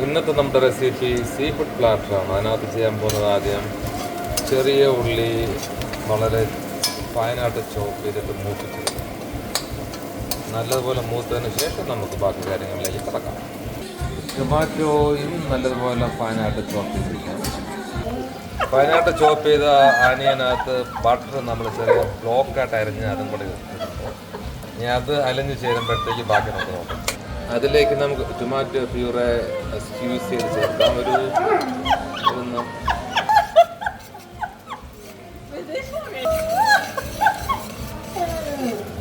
ഇന്നത്തെ നമ്മുടെ recipe sea food പ്ലാറ്ററാണ്. അതിനകത്ത് ചെയ്യാൻ പോകുന്നത് ആദ്യം ചെറിയ ഉള്ളി വളരെ ഫൈനായിട്ട് ചോപ്പ് ചെയ്തിട്ട് മൂപ്പിച്ചെടുക്കും. നല്ലതുപോലെ മൂത്തതിന് ശേഷം നമുക്ക് ബാക്കി കാര്യങ്ങളിലേക്ക് കിടക്കാം. ടൊമാറ്റോയും നല്ലതുപോലെ ഫൈനായിട്ട് ചോപ്പ് ചെയ്തിരിക്കാം. ഫൈനായിട്ട് ചോപ്പ് ചെയ്ത ആനിയനകത്ത് ബട്ടർ നമ്മൾ ചെറിയ ബ്ലോക്കായിട്ട് അരിഞ്ഞ് അതും കൂടി ഇടുമ്പോൾ ഇനി അത് അലിഞ്ഞ് ചേരുമ്പോഴത്തേക്ക് ബാക്കി നമുക്ക് നോക്കാം. അതിലേക്ക് നമുക്ക് ടൊമാറ്റോ പ്യൂറെ യൂസ് ചെയ്ത് ചേർക്കാം.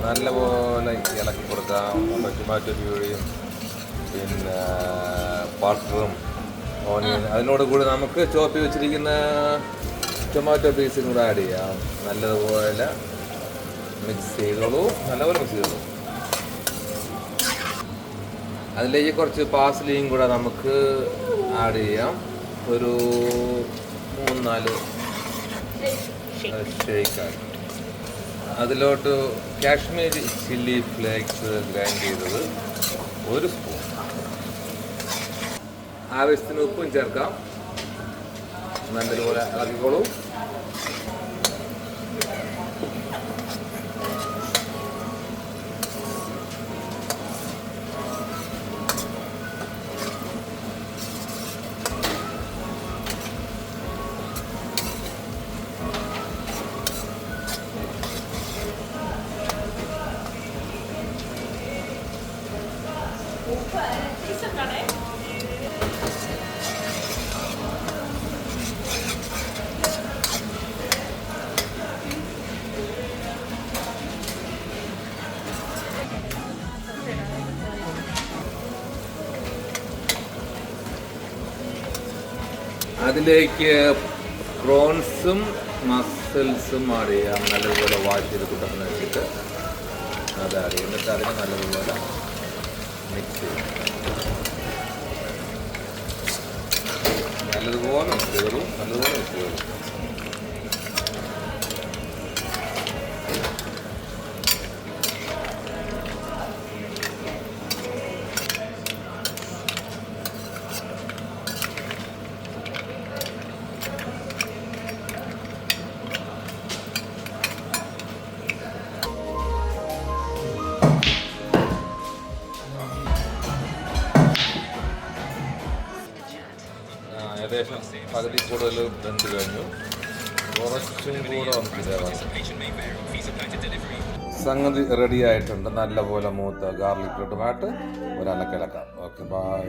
നല്ലപോലെ ഇളക്കി കൊടുക്കാം. ടൊമാറ്റോ പ്യൂറിയും പിന്നെ ബട്ടറും ഓണിയൻ അതിനോട് കൂടി നമുക്ക് ചോപ്പി വെച്ചിരിക്കുന്ന ടൊമാറ്റോ പീസും കൂടെ ആഡ് ചെയ്യാം. നല്ലതുപോലെ മിക്സ് ചെയ്തോളൂ. നല്ലപോലെ മിക്സ് ചെയ്തോളൂ. അതിലേക്ക് കുറച്ച് പാസ്ലിയും കൂടെ നമുക്ക് ആഡ് ചെയ്യാം. ഒരു 3-4 ഷേക്കാക്കി അതിലോട്ട് കാശ്മീരി ചില്ലി ഫ്ലേക്സ് ഗ്രൈൻഡ് ചെയ്തത് 1 സ്പൂൺ. ആവശ്യത്തിന് ഉപ്പും ചേർക്കാം. നല്ലതുപോലെ ഇളക്കിക്കോളൂ. അതിലേക്ക് പ്രോൺസും മസിൽസും ആഡ് ചെയ്യാം. നല്ലതുപോലെ വാഷ് ചെയ്ത് കുട്ടപ്പന വെച്ചിട്ട് അത് ആഡ് ചെയ്യും. എന്നിട്ട് അതിനെ നല്ലതുപോലെ മിക്സ് ചെയ്യും. നല്ലതുപോലെ മിക്സ് ചെയ്തു. നല്ലതുപോലെ മിക്സ് ചെയ്തു. ഏകദേശം പകുതി കൂടുതൽ വെന്ത് കഴിഞ്ഞു. കുറച്ചും കൂടെ നമുക്ക് ഇതേപോലെ സംഗതി റെഡി ആയിട്ടുണ്ട്. നല്ലപോലെ മൂത്ത ഗാർലിക് ടൊമാറ്റോ ഒരലക്കിളക്കാം. Okay, by.